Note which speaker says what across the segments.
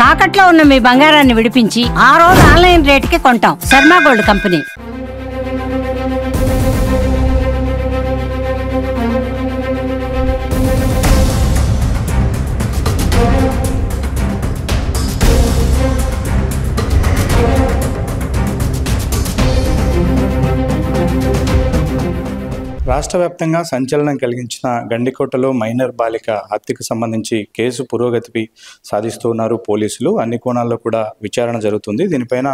Speaker 1: తాకట్లో ఉన్న మీ బంగారాన్ని విడిపించి ఆ రోజు ఆన్లైన్ రేటుకి కొంటాం. Sharma gold company.
Speaker 2: రాష్ట్ర వ్యాప్తంగా సంచలనం కలిగించిన గండికోటలో మైనర్ బాలిక హత్యకు సంబంధించి కేసు పురోగతిపై సాధిస్తున్నారు పోలీసులు. అన్ని కోణాల్లో కూడా విచారణ జరుగుతుంది. దీనిపైన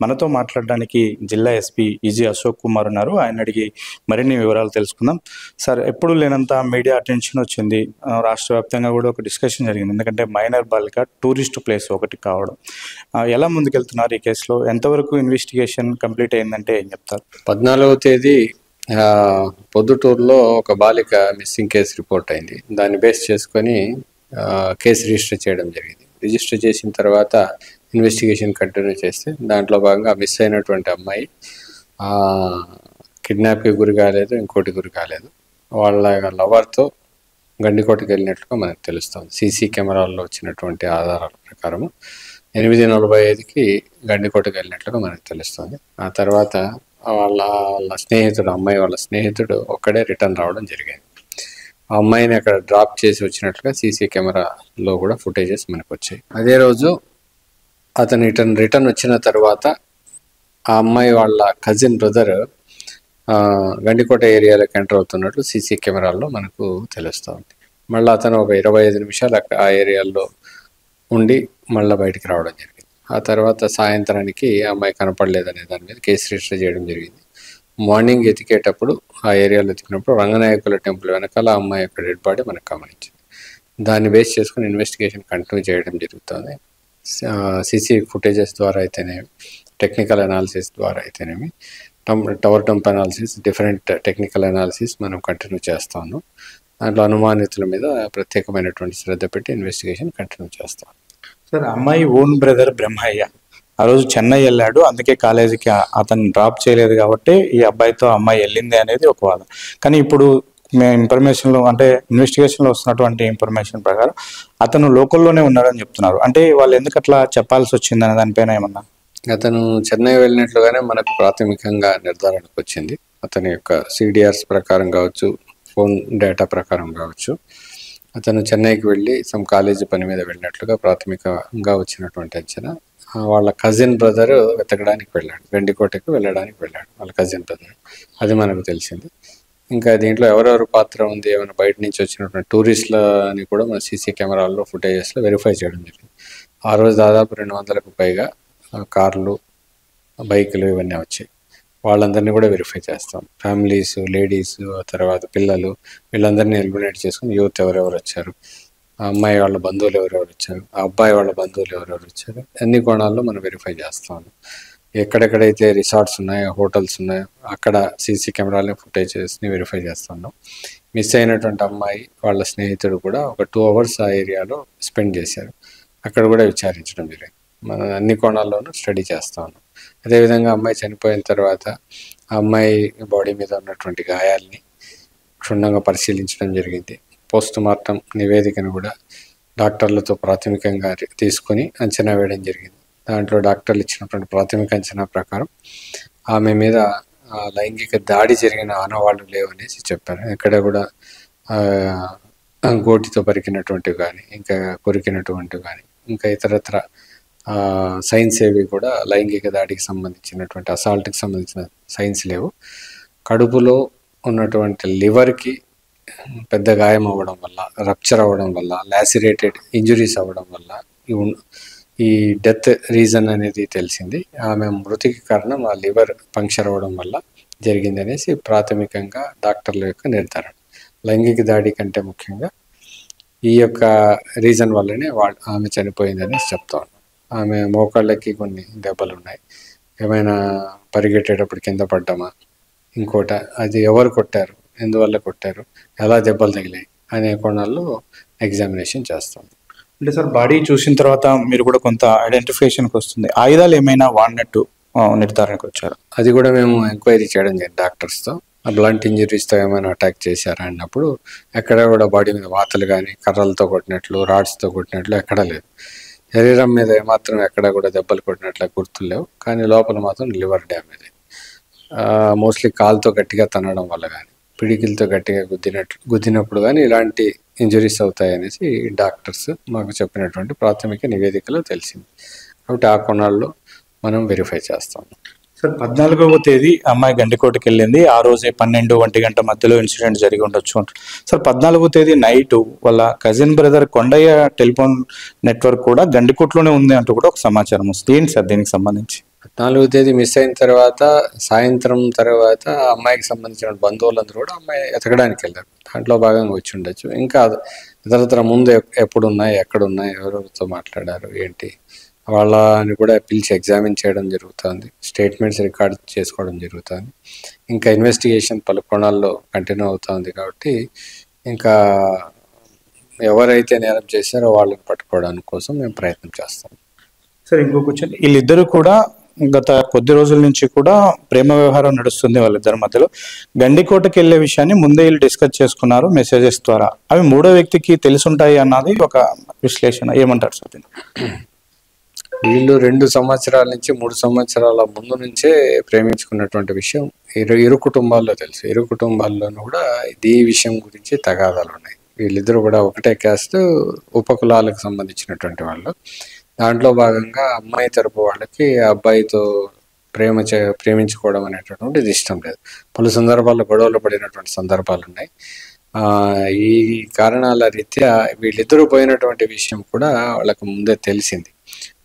Speaker 2: మనతో మాట్లాడడానికి జిల్లా ఎస్పీ ఈజీ అశోక్ కుమార్ ఉన్నారు. ఆయన అడిగి మరిన్ని వివరాలు తెలుసుకుందాం. సార్, ఎప్పుడు లేనంత మీడియా అటెన్షన్ వచ్చింది. రాష్ట్ర వ్యాప్తంగా కూడా ఒక డిస్కషన్ జరిగింది. ఎందుకంటే మైనర్ బాలిక టూరిస్ట్ ప్లేస్ ఒకటి కావడం. ఎలా ముందుకెళ్తున్నారు ఈ కేసులో? ఎంతవరకు ఇన్వెస్టిగేషన్ కంప్లీట్ అయిందంటే ఏం చెప్తారు?
Speaker 3: 14వ తేదీ పొద్దుటూరులో ఒక బాలిక మిస్సింగ్ కేసు రిపోర్ట్ అయింది. దాన్ని బేస్ చేసుకొని కేసు రిజిస్టర్ చేయడం జరిగింది. రిజిస్టర్ చేసిన తర్వాత ఇన్వెస్టిగేషన్ కంటిన్యూ చేస్తే దాంట్లో భాగంగా మిస్ అయినటువంటి అమ్మాయి కిడ్నాప్కి గురి కాలేదు, ఇంకోటి గురి కాలేదు. వాళ్ళ లవర్తో గండికోటకి వెళ్ళినట్లుగా మనకు తెలుస్తుంది. సీసీ కెమెరాల్లో వచ్చినటువంటి ఆధారాల ప్రకారం 8:45కి గండికోటకి వెళ్ళినట్లుగా మనకు తెలుస్తుంది. ఆ తర్వాత వాళ్ళ స్నేహితుడు, అమ్మాయి వాళ్ళ స్నేహితుడు ఒక్కడే రిటర్న్ రావడం జరిగింది. ఆ అమ్మాయిని అక్కడ డ్రాప్ చేసి వచ్చినట్లుగా సీసీ కెమెరాలో కూడా ఫుటేజెస్ మనకు వచ్చాయి. అదే రోజు అతను రిటర్న్ వచ్చిన తర్వాత ఆ అమ్మాయి వాళ్ళ కజిన్ బ్రదర్ గండికోట ఏరియాలోకి ఎంటర్ అవుతున్నట్లు సీసీ కెమెరాల్లో మనకు తెలుస్తుంది. మళ్ళీ అతను ఒక 25 నిమిషాలు ఆ ఏరియాలో ఉండి మళ్ళీ బయటికి రావడం జరిగింది. ఆ తర్వాత సాయంత్రానికి అమ్మాయి కనపడలేదనే దాని మీద కేసు రిజిస్టర్ చేయడం జరిగింది. మార్నింగ్ ఎతికేటప్పుడు ఆ ఏరియాలో ఎతికినప్పుడు రంగనాయకుల టెంపుల్ వెనకాల అమ్మాయి యొక్క డెడ్ బాడీ మనకు గమనించింది. దాన్ని బేస్ చేసుకుని ఇన్వెస్టిగేషన్ కంటిన్యూ చేయడం జరుగుతుంది. సీసీ ఫుటేజెస్ ద్వారా అయితేనేమి, టెక్నికల్ అనాలిసిస్ ద్వారా అయితేనేమి, tower dump analysis, different technical analysis మనం కంటిన్యూ చేస్తాము. దాంట్లో అనుమానితుల మీద ప్రత్యేకమైనటువంటి శ్రద్ధ పెట్టి ఇన్వెస్టిగేషన్ కంటిన్యూ చేస్తాం.
Speaker 2: సార్, అమ్మాయి ఓన్ బ్రదర్ బ్రహ్మయ్య ఆ రోజు చెన్నై వెళ్ళాడు. అందుకే కాలేజీకి అతను డ్రాప్ చేయలేదు కాబట్టి ఈ అబ్బాయితో అమ్మాయి వెళ్ళింది అనేది ఒక వాదన. కానీ ఇప్పుడు మేము ఇన్ఫర్మేషన్లో, అంటే ఇన్వెస్టిగేషన్లో వస్తున్నటువంటి ఇన్ఫర్మేషన్ ప్రకారం అతను లోకల్లోనే ఉన్నాడని చెప్తున్నారు. అంటే వాళ్ళు ఎందుకు అట్లా చెప్పాల్సి వచ్చింది అనే దానిపైన ఏమన్నా?
Speaker 3: అతను చెన్నై వెళ్ళినట్లుగానే మనకు ప్రాథమికంగా నిర్ధారణకు వచ్చింది. అతని యొక్క సిడిఆర్స్ ప్రకారం కావచ్చు, ఫోన్ డేటా ప్రకారం కావచ్చు, అతను చెన్నైకి వెళ్ళి సమ్ కాలేజీ పని మీద వెళ్ళినట్లుగా ప్రాథమికంగా వచ్చినటువంటి అంచనా. వాళ్ళ కజిన్ బ్రదర్ వెతకడానికి వెళ్ళాడు, గండికోటకి వెళ్ళడానికి వెళ్ళాడు వాళ్ళ కజిన్ బ్రదర్. అది మనకు తెలిసింది. ఇంకా దీంట్లో ఎవరెవరు పాత్ర ఉంది, ఏమైనా బయట నుంచి వచ్చినటువంటి టూరిస్టులని కూడా మన సీసీ కెమెరాల్లో ఫుటేజెస్లో వెరిఫై చేయడం జరిగింది. ఆ రోజు దాదాపు 200కు పైగా కార్లు, బైకులు ఇవన్నీ వచ్చాయి. వాళ్ళందరినీ కూడా వెరిఫై చేస్తాం. ఫ్యామిలీస్, లేడీస్, తర్వాత పిల్లలు, వీళ్ళందరినీ ఎలిమినేట్ చేసుకుని యూత్ ఎవరెవరు వచ్చారు, ఆ అమ్మాయి వాళ్ళ బంధువులు ఎవరెవరు వచ్చారు, ఆ అబ్బాయి వాళ్ళ బంధువులు ఎవరెవరు వచ్చారు, అన్ని కోణాల్లో మనం వెరిఫై చేస్తాము. ఎక్కడెక్కడైతే రిసార్ట్స్ ఉన్నాయో, హోటల్స్ ఉన్నాయో అక్కడ సీసీ కెమెరాలని ఫుటేజెస్ని వెరిఫై చేస్తున్నాం. మిస్ అయినటువంటి అమ్మాయి వాళ్ళ స్నేహితుడు కూడా ఒక 2 hours ఆ ఏరియాలో స్పెండ్ చేశారు. అక్కడ కూడా విచారించడం జరిగింది. మనం అన్ని కోణాల్లోనూ స్టడీ చేస్తా ఉన్నాం. అదేవిధంగా అమ్మాయి చనిపోయిన తర్వాత ఆ అమ్మాయి బాడీ మీద ఉన్నటువంటి గాయాల్ని క్షుణ్ణంగా పరిశీలించడం జరిగింది. పోస్ట్ మార్టం నివేదికను కూడా డాక్టర్లతో ప్రాథమికంగా తీసుకొని అంచనా వేయడం జరిగింది. దాంట్లో డాక్టర్లు ఇచ్చినటువంటి ప్రాథమిక అంచనా ప్రకారం ఆమె మీద లైంగిక దాడి జరిగిన ఆనవాళ్ళు లేవనేసి చెప్పారు. ఎక్కడ కూడా గోటితో పరికినటువంటివి కానీ, ఇంకా కొరికినటువంటివి కానీ, ఇంకా ఇతరత్ర సైన్స్ ఏవి కూడా లైంగిక దాడికి సంబంధించినటువంటి, అసాల్ట్కి సంబంధించిన సైన్స్ లేవు. కడుపులో ఉన్నటువంటి లివర్కి పెద్ద గాయం అవ్వడం వల్ల, రప్చర్ అవ్వడం వల్ల, లాసిరేటెడ్ ఇంజురీస్ అవ్వడం వల్ల ఈ డెత్ రీజన్ అనేది తెలిసింది. ఆమె మృతికి కారణం ఆ లివర్ పంక్చర్ అవ్వడం వల్ల జరిగింది అనేసి ప్రాథమికంగా డాక్టర్ల యొక్క నిర్ధారణ. లైంగిక దాడి కంటే ముఖ్యంగా ఈ యొక్క రీజన్ వల్లనే ఆమె చనిపోయిందని చెప్తా ఉన్నాం. ఆమె మోకాళ్ళకి కొన్ని దెబ్బలు ఉన్నాయి. ఏమైనా పరిగెట్టేటప్పుడు కింద పడ్డామా, ఇంకోట అది ఎవరు కొట్టారు, ఎందువల్ల కొట్టారు, ఎలా దెబ్బలు తగిలాయి అనే కోణాల్లో ఎగ్జామినేషన్ చేస్తాం.
Speaker 2: అంటే సార్, బాడీ చూసిన తర్వాత మీరు కూడా కొంత ఐడెంటిఫికేషన్కి వస్తుంది. ఆయుధాలు ఏమైనా వాడినట్టు నిర్ధారణకు వచ్చారు?
Speaker 3: అది కూడా మేము ఎంక్వైరీ చేయడం జరిగింది డాక్టర్స్తో. బ్లంట్ ఇంజరీస్తో ఏమైనా అటాక్ చేశారా అన్నప్పుడు ఎక్కడ కూడా బాడీ మీద వాతలు కానీ, కర్రలతో కొట్టినట్లు, రాడ్స్తో కొట్టినట్లు ఎక్కడా లేదు. శరీరం మీద ఏమాత్రం ఎక్కడ కూడా దెబ్బలు కొట్టినట్లు గుర్తులేవు, కానీ లోపల మాత్రం లివర్ డ్యామేజ్. మోస్ట్లీ కాలుతో గట్టిగా తనడం వల్ల కానీ పిడికిలతో గట్టిగా గుద్దినప్పుడు కానీ ఇలాంటి ఇంజరీస్ అవుతాయి అనేసి డాక్టర్స్ మాకు చెప్పినటువంటి ప్రాథమిక నివేదికలో తెలిసింది. కాబట్టి ఆ కోణాల్లో మనం వెరిఫై చేస్తాం.
Speaker 2: సార్ 14వ తేదీ అమ్మాయి గండికోటకి వెళ్ళింది. ఆ రోజే 12-1 గంట మధ్యలో ఇన్సిడెంట్ జరిగి ఉండొచ్చు అంటారు. సార్ 14వ తేదీ నైట్ వాళ్ళ cousin brother Kondaiah telephone network కూడా గండికోటలోనే ఉంది అంటూ కూడా ఒక సమాచారం వస్తుంది. ఏంటి సార్ దీనికి సంబంధించి?
Speaker 3: 14వ తేదీ మిస్ అయిన తర్వాత సాయంత్రం తర్వాత అమ్మాయికి సంబంధించిన బంధువులందరూ కూడా అమ్మాయి ఎతకడానికి వెళ్ళారు. దాంట్లో భాగంగా వచ్చి ఉండొచ్చు. ఇంకా ఇతరత్ర ముందు ఎప్పుడున్నాయి, ఎక్కడున్నాయి, ఎవరెవరితో మాట్లాడారు, ఏంటి వాళ్ళని కూడా పిలిచి ఎగ్జామిన్ చేయడం జరుగుతుంది. స్టేట్మెంట్స్ రికార్డ్ చేసుకోవడం జరుగుతుంది. ఇంకా ఇన్వెస్టిగేషన్ పలు కోణాల్లో కంటిన్యూ అవుతుంది. కాబట్టి ఇంకా ఎవరైతే నేరం చేశారో వాళ్ళని పట్టుకోవడానికి కోసం మేము ప్రయత్నం చేస్తాం.
Speaker 2: సార్ ఇంకో క్వశ్చన్, వీళ్ళిద్దరూ కూడా గత కొద్ది రోజుల నుంచి కూడా ప్రేమ వ్యవహారం నడుస్తుంది వాళ్ళిద్దరి మధ్యలో. గండికోటకి వెళ్ళే విషయాన్ని ముందే వీళ్ళు డిస్కస్ చేసుకున్నారు మెసేజెస్ ద్వారా. అవి మూడో వ్యక్తికి తెలుసుంటాయి అన్నది ఒక విశ్లేషణ. ఏమంటారు సార్ దీన్ని?
Speaker 3: వీళ్ళు 2 సంవత్సరాల నుంచి 3 సంవత్సరాల ముందు నుంచే ప్రేమించుకున్నటువంటి విషయం ఇరు కుటుంబాల్లో తెలుసు. ఇరు కుటుంబాల్లోనూ కూడా ఈ విషయం గురించి తగాదాలు ఉన్నాయి. వీళ్ళిద్దరూ కూడా ఒకటే క్యాస్ట్, ఉపకులాలకు సంబంధించినటువంటి వాళ్ళు. దాంట్లో భాగంగా అమ్మాయి తరపు వాళ్ళకి అబ్బాయితో ప్రేమించుకోవడం అనేటటువంటిది ఇష్టం లేదు. పలు సందర్భాల్లో గొడవలు పడినటువంటి సందర్భాలు ఉన్నాయి. ఈ కారణాల రీత్యా వీళ్ళిద్దరూ పోయినటువంటి విషయం కూడా వాళ్ళకు ముందే తెలిసింది.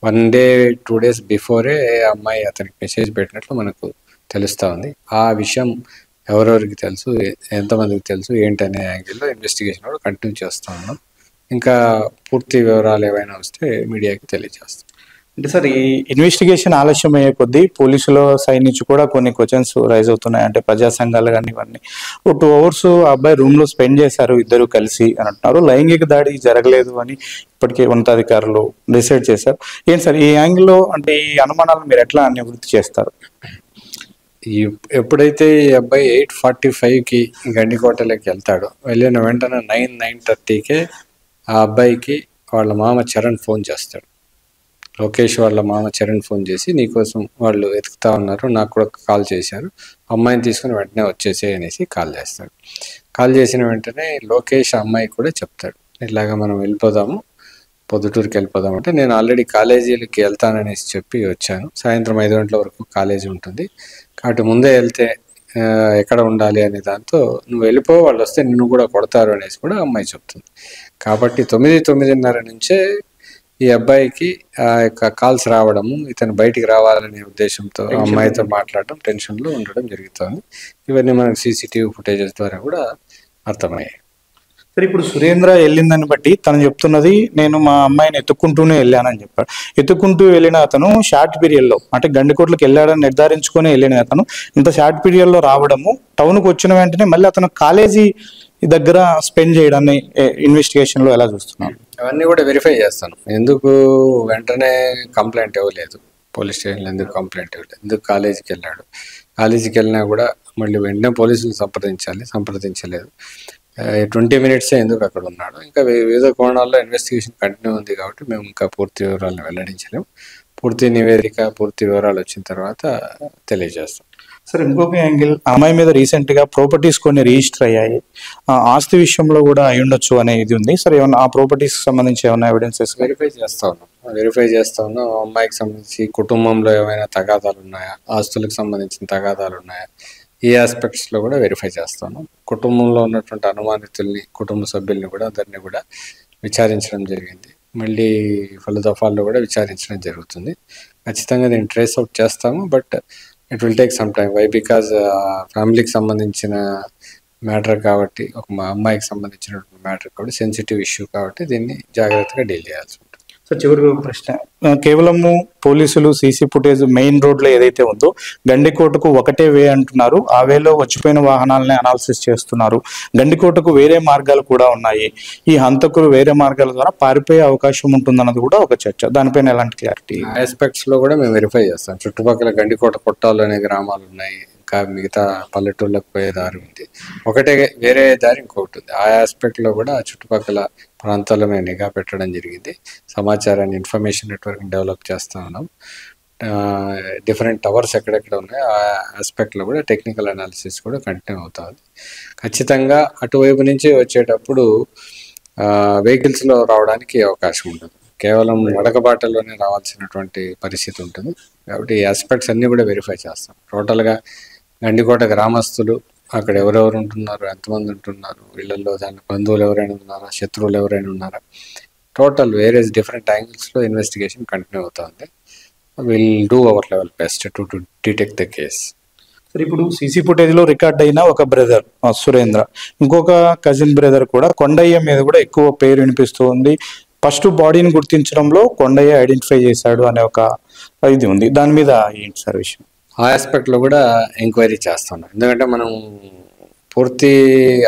Speaker 3: 1 డే 2 డేస్ బిఫోరే అమ్మాయి అతనికి మెసేజ్ పెట్టినట్లు మనకు తెలుస్తూ ఉంది. ఆ విషయం ఎవరెవరికి తెలుసు, ఎంతమందికి తెలుసు, ఏంటనే యాంగిల్లో ఇన్వెస్టిగేషన్ కూడా కంటిన్యూ చేస్తూ ఉన్నాం. ఇంకా పూర్తి వివరాలు ఏవైనా వస్తే మీడియాకి తెలియజేస్తాం.
Speaker 2: అంటే సార్ ఈ ఇన్వెస్టిగేషన్ ఆలస్యం అయ్యే కొద్దీ పోలీసుల సైడ్ నుంచి కూడా కొన్ని క్వశ్చన్స్ రైజ్ అవుతున్నాయి. అంటే ప్రజా సంఘాలు కానీ ఇవన్నీ 2 అవర్స్ అబ్బాయి రూమ్ లో స్పెండ్ చేశారు ఇద్దరు కలిసి అని అంటున్నారు. లైంగిక దాడి జరగలేదు అని ఇప్పటికే ఉన్నతాధికారులు డిసైడ్ చేశారు. ఏంటి సార్ ఈ యాంగిల్లో అంటే ఈ అనుమానాలు మీరు ఎట్లా నివృత్తి చేస్తారు?
Speaker 3: ఎప్పుడైతే ఈ అబ్బాయి 8:45కి గండికోటలోకి వెళ్తాడో, వెళ్ళిన వెంటనే 9:30కే ఆ అబ్బాయికి వాళ్ళ మామ చరణ్ ఫోన్ చేస్తాడు. లోకేష్ వాళ్ళ మామ చరణ్ ఫోన్ చేసి, నీకోసం వాళ్ళు వెతుకుతా ఉన్నారు, నాకు కూడా కాల్ చేశారు, అమ్మాయిని తీసుకుని వెంటనే వచ్చేసే అనేసి కాల్ చేస్తాడు. కాల్ చేసిన వెంటనే లోకేష్ అమ్మాయి కూడా చెప్తాడు, ఇలాగా మనం వెళ్ళిపోదాము, పొద్దుటూరుకి వెళ్ళిపోదాం అంటే, నేను ఆల్రెడీ కాలేజీలకి వెళ్తాననేసి చెప్పి వచ్చాను, సాయంత్రం 5 గంటల వరకు కాలేజీ ఉంటుంది, కాబట్టి ముందే వెళ్తే ఎక్కడ ఉండాలి అనే దాంతో నువ్వు వెళ్ళిపో, వాళ్ళు వస్తే నిన్ను కూడా కొడతారు అనేసి కూడా అమ్మాయి చెప్తుంది. కాబట్టి 9-9:30 నుంచే ఈ అబ్బాయికి ఆ యొక్క కాల్స్ రావడము, ఇతను బయటికి రావాలనే ఉద్దేశంతో అమ్మాయితో మాట్లాడడం, టెన్షన్లో ఉండడం జరుగుతుంది. ఇవన్నీ మనకు CCTV ఫుటేజెస్ ద్వారా కూడా అర్థమయ్యాయి.
Speaker 2: సరే, ఇప్పుడు సురేంద్ర వెళ్ళిందని బట్టి తను చెప్తున్నది, నేను మా అమ్మాయిని ఎత్తుక్కుంటూనే వెళ్ళానని చెప్పాడు. ఎత్తుక్కుంటూ వెళ్ళిన అతను షార్ట్ పీరియడ్లో, అంటే గండికోటలకు వెళ్ళాడని నిర్ధారించుకుని వెళ్ళిన అతను ఇంత షార్ట్ పీరియడ్లో రావడము, టౌన్కి వచ్చిన వెంటనే మళ్ళీ అతను కాలేజీ దగ్గర స్పెండ్ చేయడాన్ని ఇన్వెస్టిగేషన్లో ఎలా చూస్తున్నాను?
Speaker 3: అవన్నీ కూడా వెరిఫై చేస్తాను. ఎందుకు వెంటనే కంప్లైంట్ ఇవ్వలేదు, పోలీస్ స్టేషన్లో ఎందుకు కంప్లైంట్ ఇవ్వలేదు, ఎందుకు కాలేజీకి వెళ్ళాడు, కాలేజీకి వెళ్ళినా కూడా మళ్ళీ వెంటనే పోలీసులు సంప్రదించలేదు, 20 మినిట్సే ఎందుకు అక్కడ ఉన్నాడు, ఇంకా వివిధ కోణాల్లో ఇన్వెస్టిగేషన్ కంటిన్యూ ఉంది. కాబట్టి మేము ఇంకా పూర్తి వివరాలను వెల్లడించలేము. పూర్తి నివేదిక, పూర్తి వివరాలు వచ్చిన తర్వాత తెలియజేస్తాం.
Speaker 2: సార్ ఇంకొక యాంగిల్, అమ్మాయి మీద రీసెంట్ గా ప్రాపర్టీస్ కొన్ని రిజిస్టర్ అయ్యాయి, ఆస్తి విషయంలో కూడా అయి ఉండొచ్చు అనే ఇది ఉంది. సార్ ఏమన్నా ఆ ప్రాపర్టీస్ సంబంధించి ఏమైనా ఎవిడెన్సెస్? వెరిఫై
Speaker 3: చేస్తా ఉన్నాం. అమ్మాయికి సంబంధించి కుటుంబంలో ఏమైనా తగాదాలు ఉన్నాయా, ఆస్తులకు సంబంధించిన తగాదాలు ఉన్నాయా, ఈ ఆస్పెక్ట్స్ లో కూడా వెరిఫై చేస్తాను. కుటుంబంలో ఉన్నటువంటి అనుమానితుల్ని, కుటుంబ సభ్యుల్ని కూడా అందరినీ కూడా విచారించడం జరిగింది. మళ్ళీ పలు దఫాల్లో కూడా విచారించడం జరుగుతుంది. ఖచ్చితంగా దీన్ని ట్రేస్ అవుట్ చేస్తాము. But it will take some time. Why? Because ఫ్యామిలీకి సంబంధించిన మ్యాటర్ కాబట్టి, ఒక మా అమ్మాయికి సంబంధించిన మ్యాటర్ కాబట్టి, సెన్సిటివ్ ఇష్యూ కాబట్టి దీన్ని జాగ్రత్తగా డీల్ చేయాల్సి ఉంటుంది.
Speaker 2: సో చివరికి ఒక ప్రశ్న, కేవలము పోలీసులు సీసీ ఫుటేజ్ మెయిన్ రోడ్లో ఏదైతే ఉందో గండికోటకు ఒకటే వే అంటున్నారు, ఆ వేలో వచ్చిపోయిన వాహనాలనే అనాలిసిస్ చేస్తున్నారు, గండికోటకు వేరే మార్గాలు కూడా ఉన్నాయి, ఈ హంతకులు వేరే మార్గాల ద్వారా పారిపోయే అవకాశం ఉంటుందన్నది కూడా ఒక చర్చ. దానిపైన ఎలాంటి క్లారిటీ?
Speaker 3: ఆస్పెక్ట్స్ లో కూడా మేము వెరిఫై చేస్తాం. చుట్టుపక్కల గండికోట కొట్టాలు అనే గ్రామాలు ఉన్నాయి, ఇంకా మిగతా పల్లెటూళ్ళకు పోయే దారి ఉంది, ఒకటే వేరే దారి ఇంకొకటి ఉంది. ఆ ఆస్పెక్ట్ లో కూడా చుట్టుపక్కల ప్రాంతాల్లో మేము నిఘా పెట్టడం జరిగింది. సమాచారాన్ని ఇన్ఫర్మేషన్ నెట్వర్క్ డెవలప్ చేస్తూ ఉన్నాం. డిఫరెంట్ టవర్స్ ఎక్కడెక్కడ ఉన్నాయో ఆ ఆస్పెక్ట్లో కూడా టెక్నికల్ అనాలిసిస్ కూడా కంటిన్యూ అవుతుంది. ఖచ్చితంగా అటువైపు నుంచి వచ్చేటప్పుడు వెహికల్స్లో రావడానికి అవకాశం ఉండదు. కేవలం నడకబాటలోనే రావాల్సినటువంటి పరిస్థితి ఉంటుంది. కాబట్టి ఈ ఆస్పెక్ట్స్ అన్నీ కూడా వెరిఫై చేస్తాం. టోటల్గా గండికోట గ్రామస్తులు అక్కడ ఎవరెవరు ఉంటున్నారు, ఎంతమంది ఉంటున్నారు, వీళ్ళల్లో దాని బంధువులు ఎవరైనా ఉన్నారా, శత్రువులు ఎవరైనా ఉన్నారా, టోటల్ వేరియస్ డిఫరెంట్ యాంగిల్స్లో ఇన్వెస్టిగేషన్ కంటిన్యూ అవుతుంది. Will do our level best to detect the case.
Speaker 2: Sir, ఇప్పుడు సీసీ ఫుటేజ్లో రికార్డ్ అయిన ఒక బ్రదర్ సురేంద్ర, ఇంకొక కజిన్ బ్రదర్ కూడా కొండయ్య మీద కూడా ఎక్కువ పేరు వినిపిస్తుంది. ఫస్ట్ బాడీని గుర్తించడంలో కొండయ్య ఐడెంటిఫై చేశాడు అనే ఒక ఇది ఉంది. దాని మీద ఏంటి సార్ విషయం?
Speaker 3: ఆ ఆస్పెక్ట్లో కూడా ఎంక్వైరీ చేస్తున్నాం. ఎందుకంటే మనం పూర్తి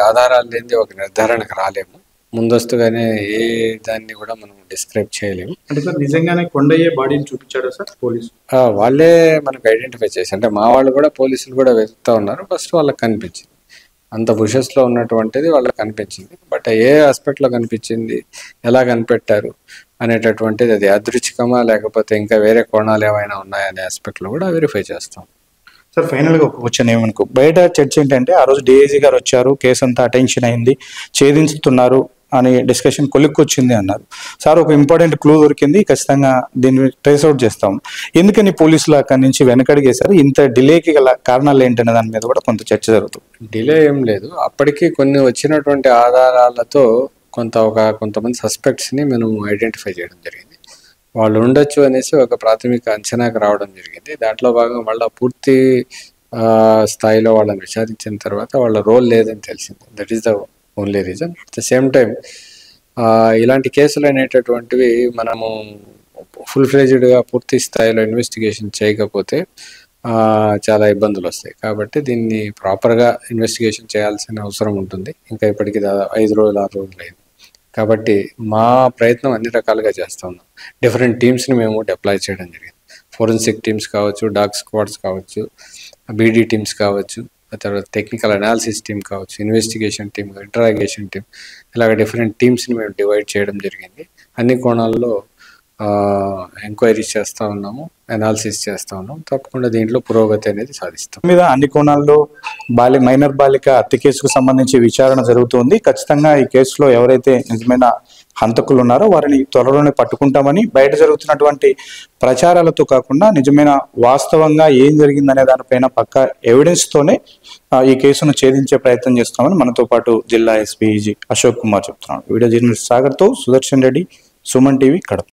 Speaker 3: ఆధారాలు లేనిది ఒక నిర్ధారణకు రాలేము. ముందస్తుగానే ఏ దాన్ని కూడా మనం డిస్క్రైబ్ చేయలేము.
Speaker 2: అంటే సార్, నిజంగానే కొండయ్య బాడీని చూపించారా సార్ పోలీసు?
Speaker 3: వాళ్ళే మనకు ఐడెంటిఫై చేసి, అంటే మా వాళ్ళు కూడా పోలీసులు కూడా వెతుకుతూ ఉన్నారు. ఫస్ట్ వాళ్ళకి కనిపించింది, అంత బుషెస్లో ఉన్నటువంటిది వాళ్ళకి కనిపించింది. బట్ ఏ ఆస్పెక్ట్లో కనిపించింది, ఎలా కనిపెట్టారు అనేటటువంటిది, అది అదృచ్ఛికమా లేకపోతే ఇంకా వేరే కోణాలు ఏమైనా ఉన్నాయనే ఆస్పెక్ట్లో కూడా వెరిఫై చేస్తాం.
Speaker 2: సార్, ఫైనల్గా ఒక క్వశ్చన్ ఏమనుకో, బయట చర్చ ఏంటంటే ఆ రోజు డిఐజీ గారు వచ్చారు, కేసు అంతా అటెన్షన్ అయింది, ఛేదించుతున్నారు అని డిస్కషన్ కొలిక్కొచ్చింది అన్నారు. సార్, ఒక ఇంపార్టెంట్ క్లూ దొరికింది, ఖచ్చితంగా దీన్ని ట్రేస్ అవుట్ చేస్తాం. ఎందుకని పోలీసులు అక్కడి నుంచి వెనకడిగేశారు? ఇంత డిలేకి గల కారణాలు ఏంటనే దాని మీద కూడా కొంత చర్చ జరుగుతుంది.
Speaker 3: డిలే ఏం లేదు, అప్పటికి కొన్ని వచ్చినటువంటి ఆధారాలతో కొంతమంది సస్పెక్ట్స్ని మనం ఐడెంటిఫై చేయడం జరిగింది. వాళ్ళు ఉండొచ్చు అనేసి ఒక ప్రాథమిక అంచనాకు రావడం జరిగింది. దాంట్లో భాగంగా మళ్ళీ పూర్తి స్థాయిలో వాళ్ళని విచారించిన తర్వాత వాళ్ళ రోల్ లేదని తెలిసింది. That is the only reason. At the same time ఇలాంటి కేసులు అనేటటువంటివి మనము ఫుల్ ఫ్లెడ్జ్డ్గా పూర్తి స్థాయిలో ఇన్వెస్టిగేషన్ చేయకపోతే చాలా ఇబ్బందులు వస్తాయి. కాబట్టి దీన్ని ప్రాపర్గా ఇన్వెస్టిగేషన్ చేయాల్సిన అవసరం ఉంటుంది. ఇంకా ఇప్పటికి 5 రోజులు 6 రోజులు అయింది. కాబట్టి మా ప్రయత్నం అన్ని రకాలుగా చేస్తూ ఉన్నాం. డిఫరెంట్ టీమ్స్ని మేము డిప్లాయ్ చేయడం జరిగింది. ఫోరెన్సిక్ టీమ్స్ కావచ్చు, డాగ్ స్క్వాడ్స్ కావచ్చు, బీడీ టీమ్స్ కావచ్చు, తర్వాత టెక్నికల్ అనాలిసిస్ టీమ్ కావచ్చు, ఇన్వెస్టిగేషన్ టీమ్, ఇంటరాగేషన్ టీమ్, ఇలాగ డిఫరెంట్ టీమ్స్ని మేము డివైడ్ చేయడం జరిగింది. అన్ని కోణాల్లో ఎంక్వైరీస్ చేస్తూ ఉన్నాము, అనాలిసిస్ చేస్తూ ఉన్నాము. తప్పకుండా దీంట్లో పురోగతి అనేది సాధిస్తాం.
Speaker 2: మీద అన్ని కోణాల్లో మైనర్ బాలిక హత్య కేసుకు సంబంధించి విచారణ జరుగుతుంది. ఖచ్చితంగా ఈ కేసులో ఎవరైతే నిజమైన హంతకులు ఉన్నారో వారిని త్వరలోనే పట్టుకుంటామని, బయట జరుగుతున్నటువంటి ప్రచారాలతో కాకుండా నిజమైన వాస్తవంగా ఏం జరిగిందనే దానిపైన పక్కా ఎవిడెన్స్తోనే ఈ కేసును ఛేదించే ప్రయత్నం చేస్తామని మనతో పాటు జిల్లా ఎస్పీ అశోక్ కుమార్ చెప్తున్నాడు. వీడియో జర్నలిస్ట్ సాగర్తో సుదర్శన్ రెడ్డి, సుమన్ టీవీ, కడప.